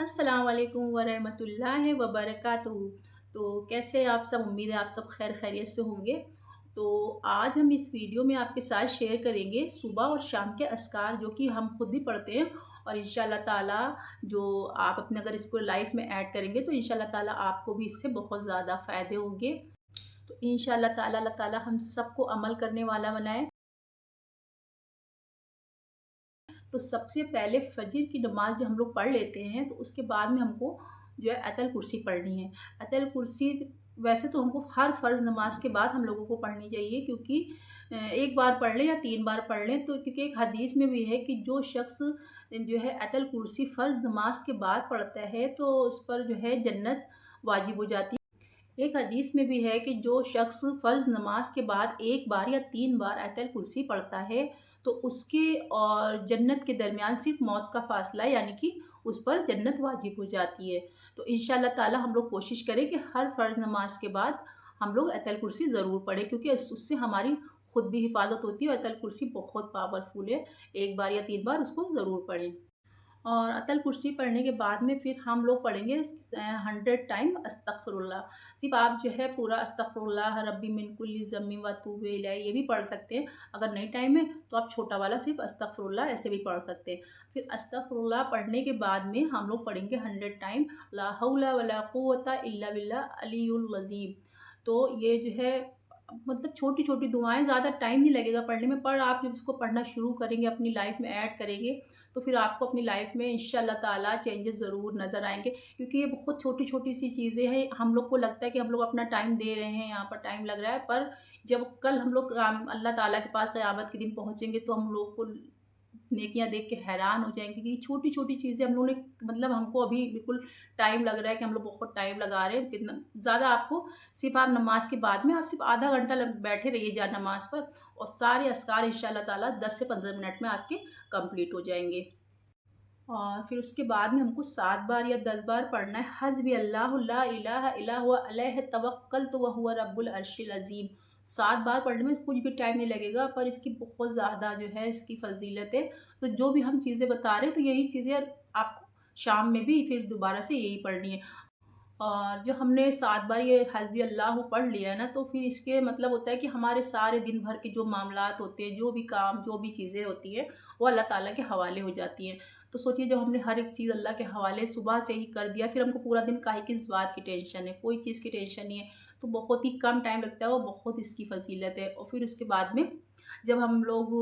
अस्सलाम वालेकुम वरहमतुल्लाहि वबरकातुहू। तो कैसे हैं आप सब? उम्मीद है आप सब खैर खैरियत से होंगे। तो आज हम इस वीडियो में आपके साथ शेयर करेंगे सुबह और शाम के अस्कार, जो कि हम खुद भी पढ़ते हैं। और इंशाल्लाह ताला जो आप अपने अगर इसको लाइफ में ऐड करेंगे तो इंशाल्लाह ताला आपको भी इससे बहुत ज़्यादा फ़ायदे होंगे। तो इंशाल्लाह ताला अल्लाह ताला हम सबको अमल करने वाला बनाए। तो सबसे पहले फजर की नमाज जो हम लोग पढ़ लेते हैं, तो उसके बाद में हमको जो है अतल कुर्सी पढ़नी है। अतल कुर्सी वैसे तो हमको हर फ़र्ज़ नमाज के बाद हम लोगों को पढ़नी चाहिए, क्योंकि एक बार पढ़ लें या 3 बार पढ़ लें, तो क्योंकि एक हदीस में भी है कि जो शख्स जो है अतल कुर्सी फ़र्ज़ नमाज के बाद पढ़ता है तो उस पर जो है जन्नत वाजिब हो जाती है। एक हदीस में भी है कि जो शख्स फ़र्ज़ नमाज के बाद 1 बार या 3 बार आयतल कुर्सी पढ़ता है तो उसके और जन्नत के दरमियान सिर्फ़ मौत का फ़ासला है, यानी कि उस पर जन्नत वाजिब हो जाती है। तो इंशाअल्लाह ताला हम लोग कोशिश करें कि हर फ़र्ज़ नमाज के बाद हम लोग आयतल कुर्सी ज़रूर पढ़ें, क्योंकि उससे हमारी खुद भी हिफाज़त होती है। आयतल कुर्सी बहुत पावरफुल है। 1 बार या 3 बार उसको ज़रूर पढ़ें। और अतल कुर्सी पढ़ने के बाद में फिर हम लोग पढ़ेंगे 100 टाइम अस्तगफिरुल्लाह। सिर्फ़ आप जो है पूरा अस्तगफिरुल्लाह रब्बी मिन कुल्ली ज़म्मिन व अतूबु इलैह ये भी पढ़ सकते हैं। अगर नहीं टाइम है तो आप छोटा वाला सिर्फ़ अस्तगफिरुल्लाह ऐसे भी पढ़ सकते हैं। फिर अस्तगफिरुल्लाह पढ़ने के बाद में हम लोग पढ़ेंगे 100 टाइम ला हौला वला कुव्वता इल्ला बिल्लाह अलियुल अज़ीम। तो ये जो है मतलब छोटी-छोटी दुआएँ, ज़्यादा टाइम नहीं लगेगा पढ़ने में, पर आप जब इसको पढ़ना शुरू करेंगे, अपनी लाइफ़ में ऐड करेंगे, तो फिर आपको अपनी लाइफ़ में इंशाअल्लाह ताला चेंजेस ज़रूर नज़र आएँगे। क्योंकि ये बहुत छोटी-छोटी सी चीज़ें हैं, हम लोग को लगता है कि हम लोग अपना टाइम दे रहे हैं, यहाँ पर टाइम लग रहा है, पर जब कल हम लोग अल्लाह ताला के पास क़यामत के दिन पहुँचेंगे तो हम लोग को नेकियां देख के हैरान हो जाएंगे कि छोटी-छोटी चीज़ें हम लोगों ने मतलब हमको अभी बिल्कुल टाइम लग रहा है कि हम लोग बहुत टाइम लगा रहे हैं। कितना ज़्यादा आपको सिर्फ़ आप नमाज के बाद में आप सिर्फ़ आधा घंटा बैठे रहिए जा नमाज पर, और सारे अस्कार इंशाअल्लाह ताला 10 से 15 मिनट में आपके कंप्लीट हो जाएंगे। और फिर उसके बाद में हमको 7 बार या 10 बार पढ़ना है हस्बी अल्लाहु ला इलाहा इल्ला हुवा अलैहि तवक्कलतु व हुवा रब्बुल अर्शिल अज़ीम। 7 बार पढ़ने में कुछ भी टाइम नहीं लगेगा, पर इसकी बहुत ज़्यादा जो है इसकी फ़ज़ीलत है। तो जो भी हम चीज़ें बता रहे हैं तो यही चीज़ें आपको शाम में भी फिर दोबारा से यही पढ़नी है। और जो हमने 7 बार ये हस्बी अल्लाह पढ़ लिया है ना, तो फिर इसके मतलब होता है कि हमारे सारे दिन भर के जो मामलात होते हैं, जो भी काम, जो भी चीज़ें होती हैं, वो अल्लाह ताला के हवाले हो जाती हैं। तो सोचिए जब हमने हर एक चीज़ अल्लाह के हवाले सुबह से ही कर दिया, फिर हमको पूरा दिन काहे किस बात की टेंशन है, कोई चीज़ की टेंशन नहीं है। तो बहुत ही कम टाइम लगता है और बहुत इसकी फ़ज़ीलत है। और फिर उसके बाद में जब हम लोग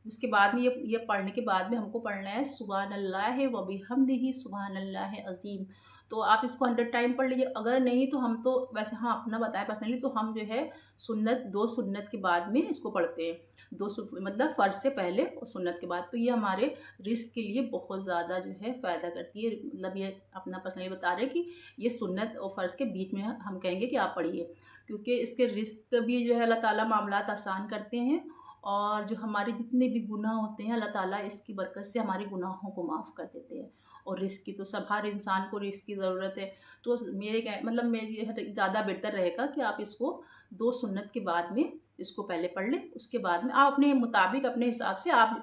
उसके बाद में ये पढ़ने के बाद में हमको पढ़ना है सुबहानल्लाहि व बिहम्दिही सुबहानल्लाहि अज़ीम। तो आप इसको 100 टाइम पढ़ लीजिए। अगर नहीं तो हम तो वैसे हाँ अपना बताया पर्सनली, तो हम जो है सुन्नत 2 सुन्नत के बाद में इसको पढ़ते हैं। 2 मतलब फ़र्ज़ से पहले और सुन्नत के बाद। तो ये हमारे रिज़्क़ के लिए बहुत ज़्यादा जो है फ़ायदा करती है। मतलब ये अपना पर्सनली बता रहे हैं कि ये सुन्नत और फ़र्ज़ के बीच में हम कहेंगे कि आप पढ़िए। क्योंकि इसके रिज़्क़ भी जो है अल्लाह ताला मामलात आसान करते हैं, और जो हमारे जितने भी गुनाह होते हैं अल्लाह ताला इसकी बरकत से हमारे गुनाहों को माफ़ कर देते हैं। और रिज़्क़ की तो सब हर इंसान को रिज़्क़ की ज़रूरत है। तो मेरे क्या मतलब मेरी ज़्यादा बेहतर रहेगा कि आप इसको 2 सुन्नत के बाद में इसको पहले पढ़ लें, उसके बाद में आप अपने मुताबिक अपने हिसाब से आप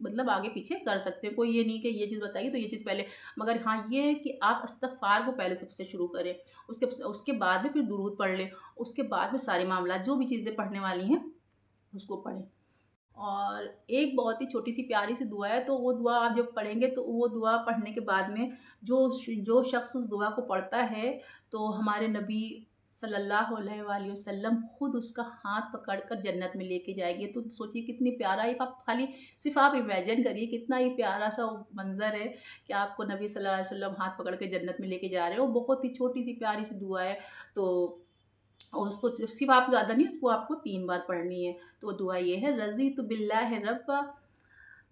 मतलब आगे पीछे कर सकते हैं। कोई ये नहीं कि ये चीज़ बताइए तो ये चीज़ पहले, मगर हाँ ये है कि आप इस्तिग़फ़ार को पहले सबसे शुरू करें, उसके बाद में फिर दुरूद पढ़ लें, उसके बाद में सारे मामलात जो भी चीज़ें पढ़ने वाली हैं उसको पढ़ें। और एक बहुत ही छोटी-सी प्यारी-सी दुआ है, तो वो दुआ आप जब पढ़ेंगे तो वो दुआ पढ़ने के बाद में जो शख़्स उस दुआ को पढ़ता है, तो हमारे नबी सल्लल्लाहु अलैहि वसल्लम खुद उसका हाथ पकड़कर जन्नत में लेके जाएँगे। तो सोचिए कितनी प्यारा, एक आप खाली सिर्फ़ आप इमेजिन करिए कितना ही प्यारा-सा मंज़र है कि आपको नबी सल्लल्लाहु अलैहि वसल्लम हाथ पकड़ के जन्नत में लेके जा रहे हैं। और बहुत ही छोटी-सी प्यारी-सी दुआ है। तो और उसको सिर्फ़ आप ज़्यादा नहीं, उसको आपको 3 बार पढ़नी है। तो दुआ ये है रज़ीतु बिल्लाहि रब्बा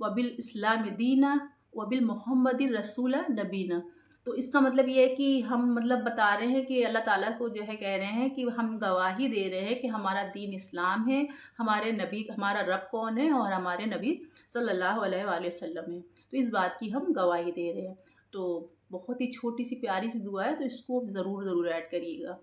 व बिल इस्लाम दीना व बिल मुहम्मदिर रसूला नबीना। तो इसका मतलब ये है कि हम मतलब बता रहे हैं कि अल्लाह ताला को जो है कह रहे हैं कि हम गवाही दे रहे हैं कि हमारा दीन इस्लाम है, हमारे नबी हमारा रब कौन है और हमारे नबी सल्लल्लाहु अलैहि वसल्लम है। तो इस बात की हम गवाही दे रहे हैं। तो बहुत ही छोटी-सी प्यारी-सी दुआ है, तो इसको ज़रूर ऐड करिएगा।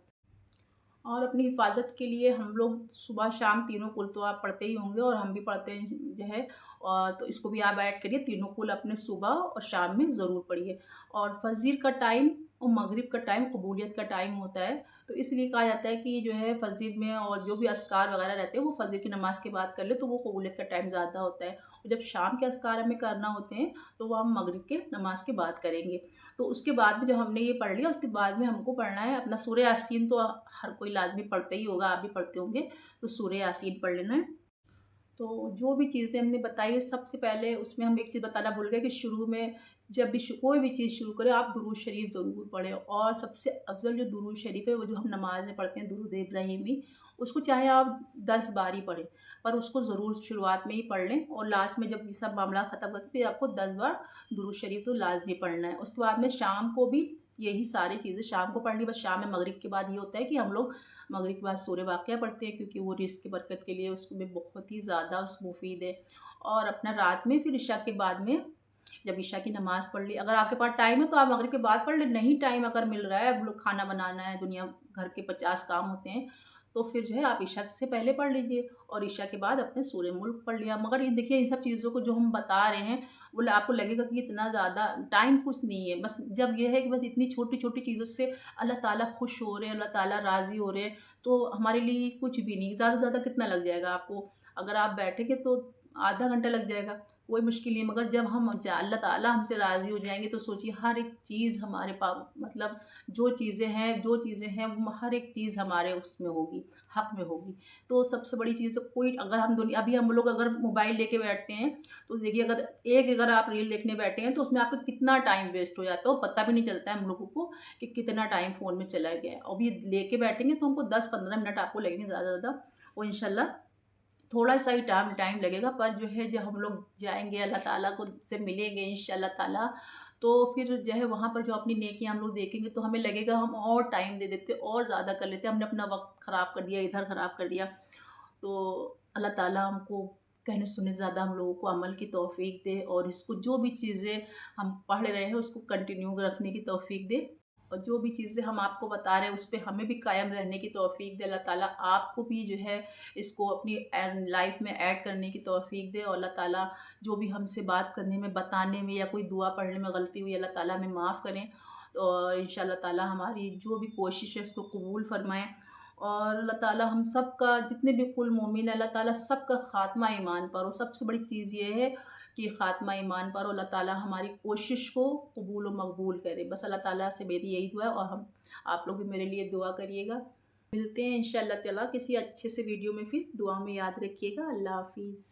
اور اپنی حفاظت کے لیے ہم لوگ صبح شام تینوں کل تو آپ پڑھتے ہی ہوں گے، اور ہم بھی پڑھتے ہیں جو ہے، اور تو اس کو بھی آپ ایڈ کریے، تینوں کل اپنے صبح اور شام میں ضرور پڑھیے۔ اور فجر کا ٹائم اور مغرب کا ٹائم قبولیت کا ٹائم ہوتا ہے، تو اس لیے کہا جاتا ہے کہ جو ہے فجر میں اور جو بھی اذکار وغیرہ رہتے ہیں وہ فجر کی نماز کے بعد کر لے تو وہ قبولیت کا ٹائم زیادہ ہوتا ہے، اور جب شام کے اذکار ہمیں کرنا ہوتے ہیں تو وہ ہم مغرب کے نماز کے بعد کریں گے۔ تو اس کے بعد میں جب ہم نے یہ پڑھ لیا، اس کے بعد میں ہم کو پڑھنا ہے اپنا سورہ یاسین، تو ہر کوئی لازمی پڑھتا ہی ہوگا، آپ بھی پڑھتے ہوں گے، تو سورہ یاسین پڑھ لینا ہے۔ تو جو بھی چیزیں ہم نے بتائی ہے، سب سے پہلے اس میں ہم ایک چیز بتانا بھول گئے کہ شروع میں جب بھی کوئی بھی چیز شروع کریں آپ درود شریف ضرور پڑھیں، اور سب سے افضل جو درود شریف ہے وہ جو ہم نماز میں پڑھتے ہیں درود ابراہیمی، اس کو چاہے آپ 10 بار ہی پڑھیں، پر اس کو ضرور شروعات میں ہی پڑھ لیں، اور لاسٹ میں جب یہ سب معاملات ختم کر کے پھر آپ کو 10 بار درود شریف تو لازمی پڑھنا ہے۔ اس کے بعد میں شام کو بھی یہی ساری چیزیں شام کو پڑھنی، بس شام میں مغرب کے بعد یہ ہوتا ہے کہ ہم لوگ مغرب کے بعد سورہ واقعہ پڑھتے ہیں، کیونکہ وہ رزق کی برکت کے لیے اس میں بہت ہی زیادہ مفید ہے۔ اور اپنا رات میں پھر عشاء کے بعد میں جب عشاء کی نماز پڑھ لی، اگر آپ کے پاس ٹائم ہے تو آپ مغرب کے بعد پڑھ لیں، نہیں ٹائم اگر مل رہا ہے، اب لوگ کھانا بنانا ہے، دنیا گھر کے 50 کام ہوتے ہیں، تو پھر جو ہے آپ عشاء سے پہلے پڑھ لیجئے، اور عشاء کے بعد اپنے سورہ ملک پڑھ لیا۔ مگر یہ دیکھیے ان سب چیزوں کو جو ہم بتا رہے ہیں وہ آپ کو لگے گا کہ اتنا زیادہ ٹائم کچھ نہیں ہے، بس جب یہ ہے کہ بس اتنی چھوٹی چھوٹی چیزوں سے اللہ تعالیٰ خوش ہو رہے ہیں، اللہ تعالیٰ راضی ہو رہے ہیں، تو ہمارے لیے کچھ بھی نہیں، زیادہ سے زیادہ کتنا لگ جائے گا آپ کو، اگر آپ بیٹھیں گے تو آدھا گھنٹہ لگ جائے گا، کوئی مشکل نہیں ہے، مگر جب ہم اللہ تعالیٰ ہم سے راضی ہو جائیں گے تو سوچیے ہر ایک چیز ہمارے پاس، مطلب جو چیزیں ہیں وہ ہر ایک چیز ہمارے اس میں ہوگی، حق میں ہوگی۔ تو سب سے بڑی چیز کوئی اگر ہم ابھی ہم لوگ اگر موبائل لے کے بیٹھتے ہیں تو دیکھیے اگر آپ ریل دیکھنے بیٹھے ہیں تو اس میں آپ کا کتنا ٹائم ویسٹ ہو جاتا ہے، وہ پتہ بھی نہیں چلتا ہے ہم لوگوں کو کہ کتنا ٹائم فون میں چلا گیا ہے، ابھی لے کے بیٹھیں گے تو ہم کو 10-15 منٹ آپ کو لگیں گے زیادہ سے زیادہ، وہ انشاءاللہ تھوڑا سا ہی ٹائم لگے گا، پر جو ہے جب ہم لوگ جائیں گے اللہ تعالیٰ کو سے ملیں گے انشاءاللہ تعالیٰ، تو پھر جو ہے وہاں پر جو اپنی نیکیاں ہم لوگ دیکھیں گے تو ہمیں لگے گا ہم اور ٹائم دے دیتے اور زیادہ کر لیتے، ہم نے اپنا وقت خراب کر دیا، ادھر خراب کر دیا۔ تو اللہ تعالیٰ ہم کو کہنے سننے زیادہ ہم لوگوں کو عمل کی توفیق دے، اور اس کو جو بھی چیزیں ہم پڑھ رہے ہیں اس کو کنٹینیو رکھنے کی توفیق دے، اور جو بھی چیزیں ہم آپ کو بتا رہے ہیں اس پہ ہمیں بھی قائم رہنے کی توفیق دے اللہ تعالیٰ، آپ کو بھی جو ہے اس کو اپنی لائف میں ایڈ کرنے کی توفیق دے، اور اللہ تعالیٰ جو بھی ہم سے بات کرنے میں، بتانے میں یا کوئی دعا پڑھنے میں غلطی ہوئی اللہ تعالیٰ ہمیں معاف کریں، تو انشاءاللہ تعالیٰ ہماری جو بھی کوشش ہے اس کو قبول فرمائیں، اور اللہ تعالیٰ ہم سب کا جتنے بھی کل مومن ہیں اللہ تعالیٰ سب کا خاتمہ ایمان پر ہو، سب سے بڑی چیز یہ ہے کہ خاتمہ ایمان پر ہو، اللہ تعالیٰ ہماری کوشش کو قبول و مقبول کرے، بس اللہ تعالیٰ سے میری یہی دعا ہے، اور آپ لوگ بھی میرے لیے دعا کریے گا۔ ملتے ہیں انشاءاللہ تعالیٰ کسی اچھے سے ویڈیو میں، پھر دعا میں یاد رکھیے گا۔ اللہ حافظ۔